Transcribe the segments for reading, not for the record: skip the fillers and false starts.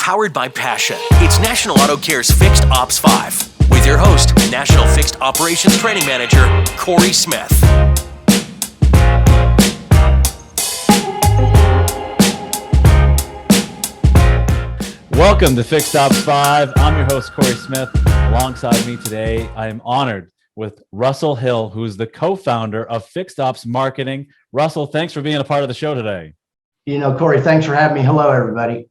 Powered by passion. It's National Auto Care's Fixed Ops 5 with your host, National Fixed Operations Training Manager, Corey Smith. Welcome to Fixed Ops 5. I'm your host, Corey Smith. Alongside me today, I am honored with Russell Hill, who's the co-founder of Fixed Ops Marketing. Russell, thanks for being a part of the show today. Corey, thanks for having me. Hello, everybody.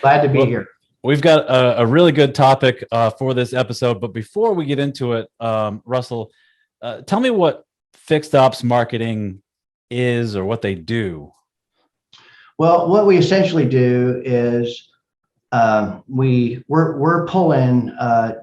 Glad to be here. We've got a really good topic for this episode, but before we get into it, Russell, tell me what Fixed Ops Marketing is or what they do. Well, what we essentially do is we're pulling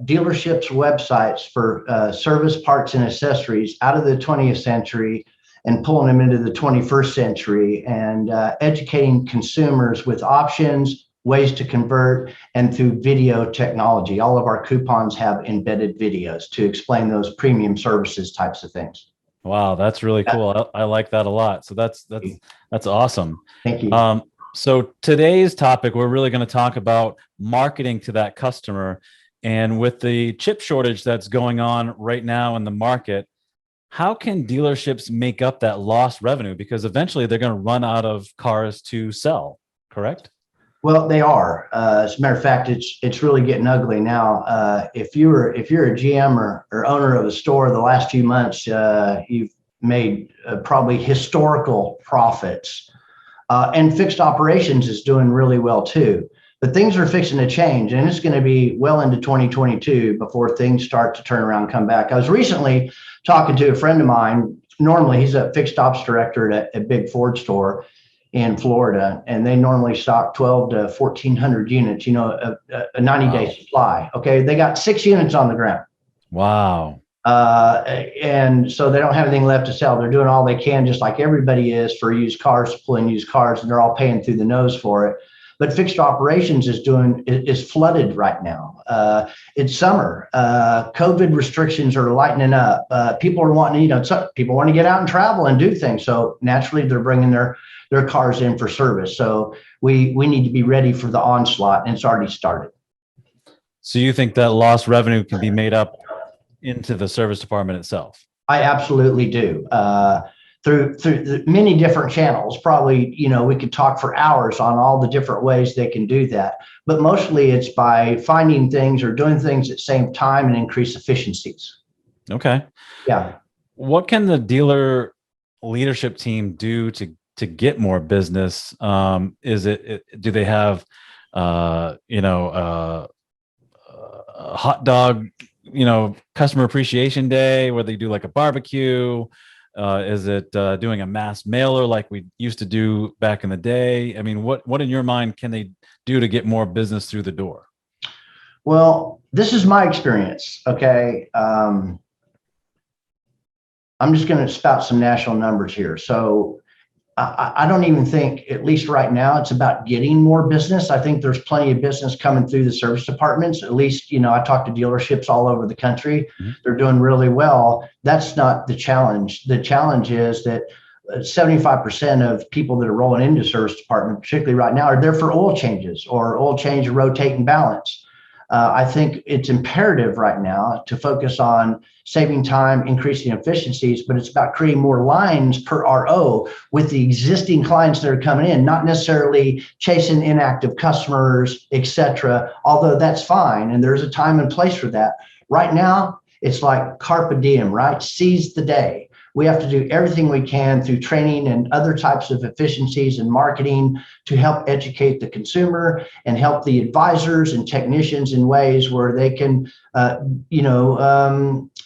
dealerships' websites for service parts and accessories out of the 20th century and pulling them into the 21st century and educating consumers with options, ways to convert, and through video technology. All of our coupons have embedded videos to explain those premium services types of things. Wow, that's really cool. I like that a lot. So that's awesome. Thank you. So today's topic, we're really going to talk about marketing to that customer. And with the chip shortage that's going on right now in the market, how can dealerships make up that lost revenue? Because eventually they're going to run out of cars to sell, correct? Well, they are. As a matter of fact, it's really getting ugly now. If you're a GM or owner of a store, the last few months you've made probably historical profits, and fixed operations is doing really well too. But things are fixing to change, and it's going to be well into 2022 before things start to turn around and come back. I was recently talking to a friend of mine. Normally, he's a fixed ops director at a big Ford store in Florida, and they normally stock 12 to 1,400 units, a 90-day supply. Okay, they got 6 units on the ground. Wow. And so they don't have anything left to sell. They're doing all they can, just like everybody is, for used cars, pulling used cars, and they're all paying through the nose for it. But fixed operations is flooded right now. It's summer. COVID restrictions are lightening up. People are wanting, people want to get out and travel and do things. So naturally, they're bringing their cars in for service. So we need to be ready for the onslaught, and it's already started. So you think that lost revenue can be made up into the service department itself? I absolutely do. Through many different channels. Probably, we could talk for hours on all the different ways they can do that. But mostly it's by finding things or doing things at the same time and increase efficiencies. Okay. Yeah. What can the dealer leadership team do to get more business? Do they have, a hot dog, customer appreciation day where they do like a barbecue? Is it doing a mass mailer like we used to do back in the day? I mean, what in your mind can they do to get more business through the door? Well, this is my experience. Okay. I'm just going to spout some national numbers here. So I don't even think, at least right now, it's about getting more business. I think there's plenty of business coming through the service departments. At least, I talk to dealerships all over the country. Mm-hmm. They're doing really well. That's not the challenge. The challenge is that 75% of people that are rolling into service department, particularly right now, are there for oil changes or oil change or rotate and balance. I think it's imperative right now to focus on saving time, increasing efficiencies, but it's about creating more lines per RO with the existing clients that are coming in, not necessarily chasing inactive customers, et cetera, although that's fine. And there's a time and place for that. Right now, it's like carpe diem, right? Seize the day. We have to do everything we can through training and other types of efficiencies and marketing to help educate the consumer and help the advisors and technicians in ways where they can,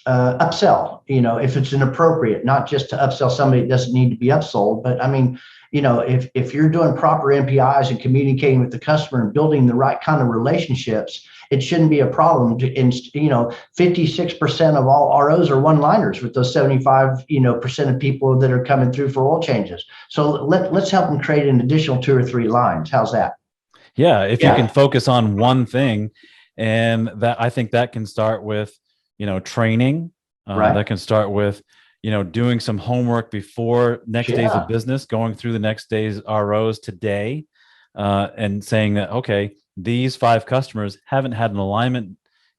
upsell, if it's inappropriate, not just to upsell somebody that doesn't need to be upsold. But I mean, if you're doing proper NPIs and communicating with the customer and building the right kind of relationships, it shouldn't be a problem. 56% of all ROs are one-liners with those 75% of people that are coming through for oil changes. So let's help them create an additional 2 or 3 lines. How's that? Yeah, if you can focus on one thing, and that I think that can start with training. Right. That can start with doing some homework before next days of business, going through the next day's ROs today, and saying that, okay, these 5 customers haven't had an alignment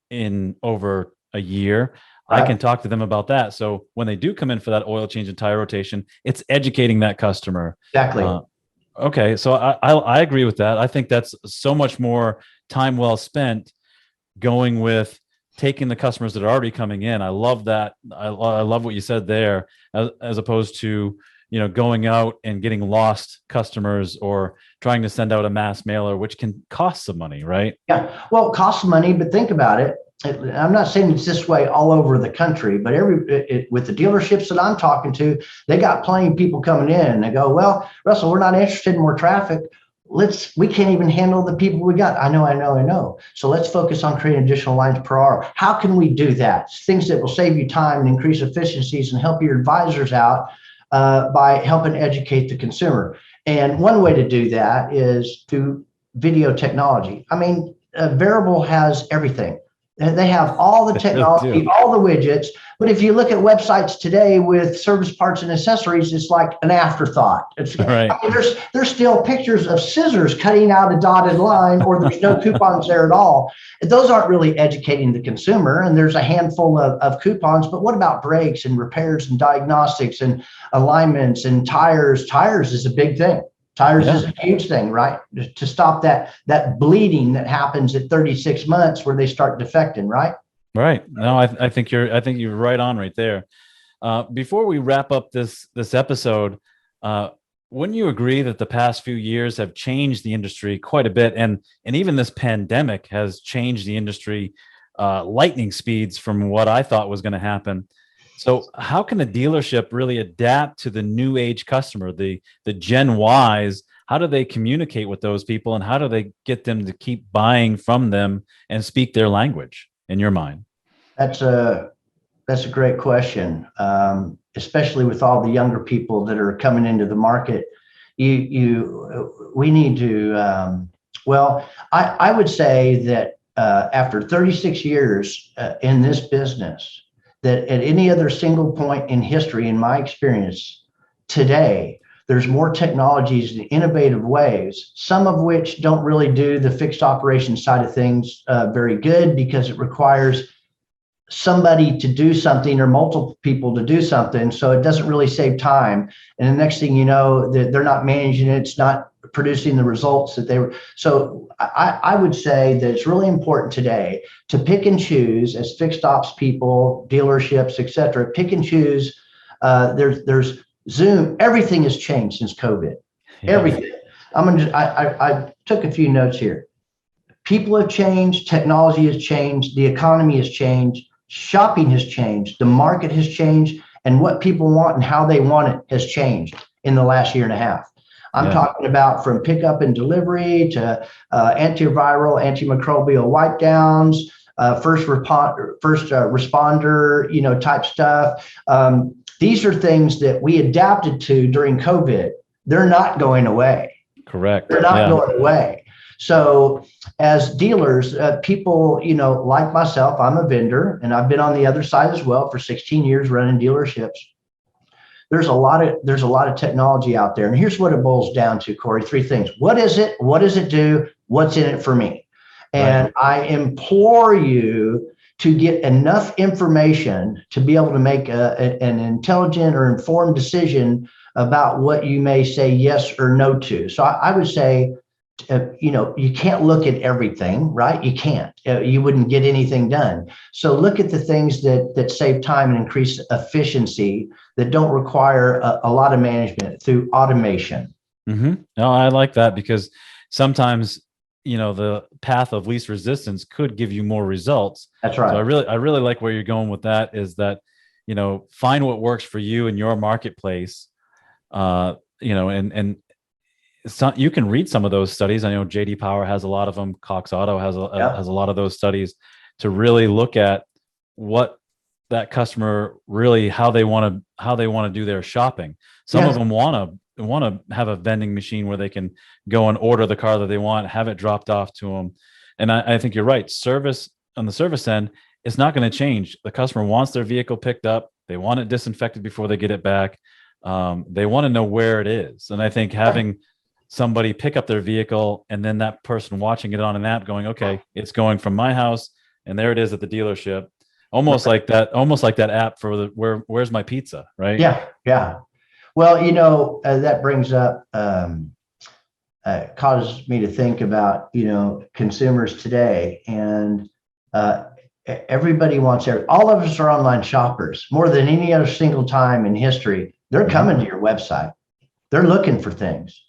in over a year. I Right. can talk to them about that. So when they do come in for that oil change and tire rotation, it's educating that customer. Exactly. Okay, so I agree with that. I think that's so much more time well spent going with taking the customers that are already coming in. I love that. I love what you said there, as opposed to, going out and getting lost customers or trying to send out a mass mailer, which can cost some money, right? Yeah. Well, it costs money, but think about it. I'm not saying it's this way all over the country, but with the dealerships that I'm talking to, they got plenty of people coming in and they go, well, Russell, we're not interested in more traffic. We can't even handle the people we got. I know. So let's focus on creating additional lines per hour. How can we do that? Things that will save you time and increase efficiencies and help your advisors out by helping educate the consumer. And one way to do that is through video technology. I mean, Variable has everything. They have all the technology, all the widgets. But if you look at websites today with service parts and accessories, it's like an afterthought. Right. I mean, there's still pictures of scissors cutting out a dotted line, or there's no coupons there at all. Those aren't really educating the consumer. And there's a handful of coupons. But what about brakes and repairs and diagnostics and alignments and tires? Tires is a big thing. Tires is a huge thing, right? To stop that bleeding that happens at 36 months where they start defecting, right? Right. No, I think you're right on right there. Before we wrap up this episode, wouldn't you agree that the past few years have changed the industry quite a bit, and even this pandemic has changed the industry lightning speeds from what I thought was going to happen? So how can the dealership really adapt to the new age customer, the Gen Ys? How do they communicate with those people, and how do they get them to keep buying from them and speak their language, in your mind? That's a great question, especially with all the younger people that are coming into the market. We need to. Well, I would say that after 36 years in this business, that at any other single point in history, in my experience, today, there's more technologies and innovative ways, some of which don't really do the fixed operations side of things very good, because it requires somebody to do something or multiple people to do something. So it doesn't really save time. And the next thing you know, that they're not managing it, it's not producing the results that they were. So I would say that it's really important today to pick and choose, as fixed ops people, dealerships, et cetera, pick and choose. There's Zoom. Everything has changed since COVID. Yeah. Everything. I took a few notes here. People have changed. Technology has changed. The economy has changed. Shopping has changed. The market has changed. And what people want and how they want it has changed in the last year and a half. I'm talking about from pickup and delivery to antiviral, antimicrobial wipe downs, first responder, type stuff. These are things that we adapted to during COVID. They're not going away. Correct. They're not going away. So as dealers, people, like myself, I'm a vendor, and I've been on the other side as well for 16 years running dealerships. There's a lot of technology out there. And here's what it boils down to, Corey. 3 things. What is it? What does it do? What's in it for me? And I implore you to get enough information to be able to make an intelligent or informed decision about what you may say yes or no to. So I would say, you can't look at everything, right? You can't. You wouldn't get anything done. So look at the things that save time and increase efficiency, that don't require a lot of management through automation. Mm-hmm. No, I like that, because sometimes, the path of least resistance could give you more results. That's right. So I really like where you're going with that, is that, find what works for you in your marketplace, and you can read some of those studies. I know JD Power has a lot of them. Cox Auto has a lot of those studies to really look at what that customer really, how they want to do their shopping. Some of them want to have a vending machine where they can go and order the car that they want, have it dropped off to them. And I think you're right. Service on the service end, it's not going to change. The customer wants their vehicle picked up. They want it disinfected before they get it back. They want to know where it is. And I think having somebody pick up their vehicle and then that person watching it on an app going, okay, it's going from my house and there it is at the dealership. Almost like that app for where's my pizza, right? Yeah. Well, that brings up, causes me to think about, consumers today, and everybody wants all of us are online shoppers more than any other single time in history. They're coming to your website. They're looking for things.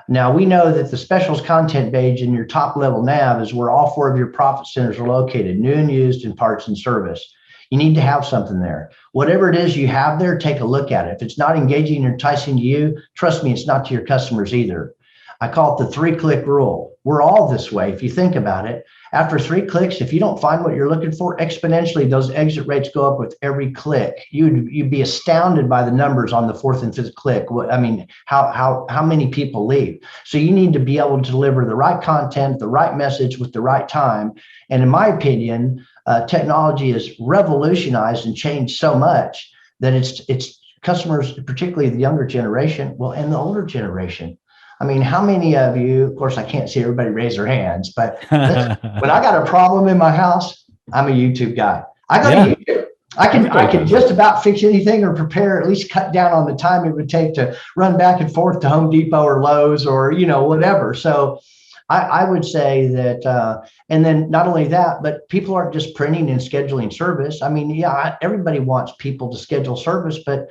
Now, we know that the specials content page in your top level nav is where all 4 of your profit centers are located, new and used, and parts and service. You need to have something there. Whatever it is you have there, take a look at it. If it's not engaging or enticing to you, trust me, it's not to your customers either. I call it the 3-click rule. We're all this way. If you think about it, after 3 clicks, if you don't find what you're looking for, exponentially, those exit rates go up with every click. You'd be astounded by the numbers on the 4th and 5th click. I mean, how many people leave? So you need to be able to deliver the right content, the right message with the right time. And in my opinion, technology has revolutionized and changed so much that it's customers, particularly the younger generation, and the older generation. I mean, how many of you, of course, I can't see everybody raise their hands, but when I got a problem in my house, I'm a YouTube guy. I go to YouTube. I can just about fix anything or prepare, at least cut down on the time it would take to run back and forth to Home Depot or Lowe's or, whatever. So I would say that, and then not only that, but people aren't just printing and scheduling service. I mean, everybody wants people to schedule service, but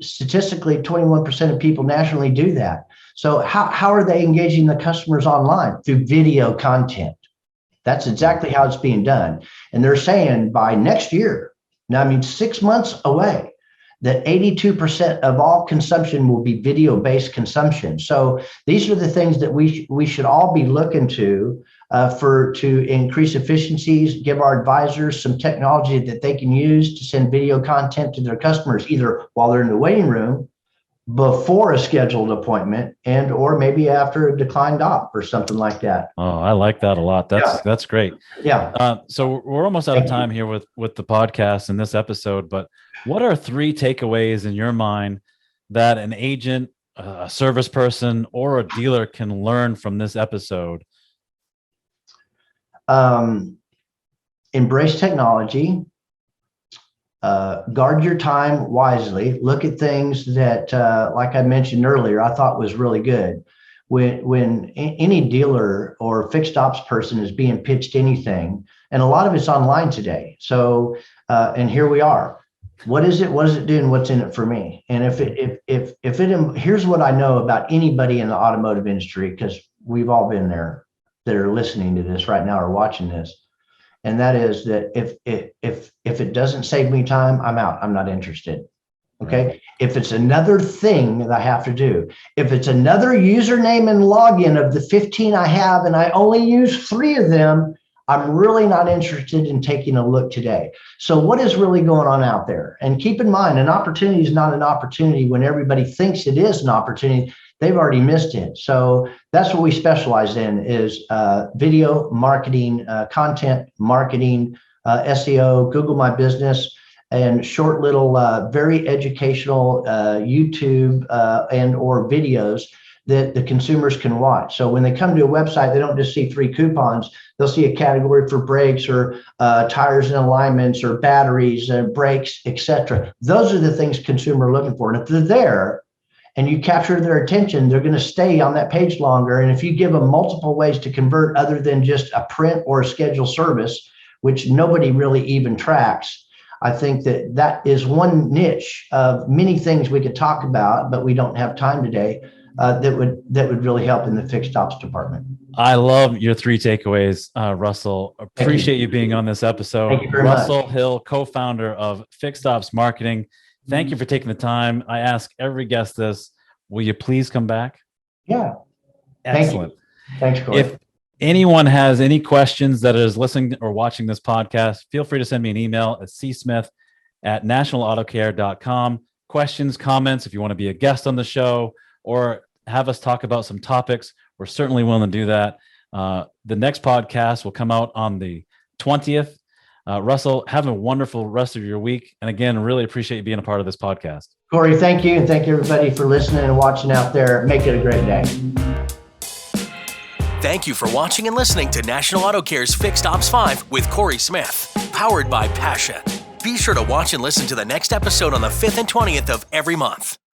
statistically, 21% of people nationally do that. So how are they engaging the customers online? Through video content. That's exactly how it's being done. And they're saying by next year, now I mean 6 months away, that 82% of all consumption will be video-based consumption. So these are the things that we should all be looking to increase efficiencies, give our advisors some technology that they can use to send video content to their customers, either while they're in the waiting room, before a scheduled appointment, and or maybe after a declined op or something like that. Oh, I like that a lot. That's great. Yeah. So we're almost out of time here with the podcast and this episode, but what are 3 takeaways in your mind that an agent, a service person, or a dealer can learn from this episode? Embrace technology. Guard your time wisely. Look at things that, like I mentioned earlier, I thought was really good. When any dealer or fixed ops person is being pitched anything, and a lot of it's online today. So, and here we are. What is it? What does it do? And what's in it for me? And here's what I know about anybody in the automotive industry, because we've all been there that are listening to this right now or watching this. And that is that if it doesn't save me time, I'm out. I'm not interested. Okay. If it's another thing that I have to do, if it's another username and login of the 15 I have, and I only use 3 of them, I'm really not interested in taking a look today. So what is really going on out there? And keep in mind, an opportunity is not an opportunity when everybody thinks it is an opportunity. They've already missed it. So that's what we specialize in, is video marketing, content marketing, SEO, Google My Business, and short little, very educational YouTube and or videos that the consumers can watch. So when they come to a website, they don't just see 3 coupons. They'll see a category for brakes or tires and alignments or batteries and brakes, etc. Those are the things consumers are looking for. And if they're there and you capture their attention, they're going to stay on that page longer. And if you give them multiple ways to convert other than just a print or a scheduled service, which nobody really even tracks, I think that is one niche of many things we could talk about, but we don't have time today. That would really help in the fixed ops department. I love your 3 takeaways, Russell. Appreciate you being on this episode. Thank you very Russell much. Hill, co-founder of Fixed Ops Marketing. Thank you for taking the time. I ask every guest this: will you please come back? Yeah. Excellent. Thanks, Corey. If anyone has any questions that is listening or watching this podcast, feel free to send me an email at csmith@nationalautocare.com. Questions, comments, if you want to be a guest on the show or have us talk about some topics, we're certainly willing to do that. The next podcast will come out on the 20th. Russell, have a wonderful rest of your week. And again, really appreciate you being a part of this podcast. Corey, thank you. And thank you everybody for listening and watching out there. Make it a great day. Thank you for watching and listening to National Auto Care's Fixed Ops 5 with Corey Smith, powered by Passion. Be sure to watch and listen to the next episode on the 5th and 20th of every month.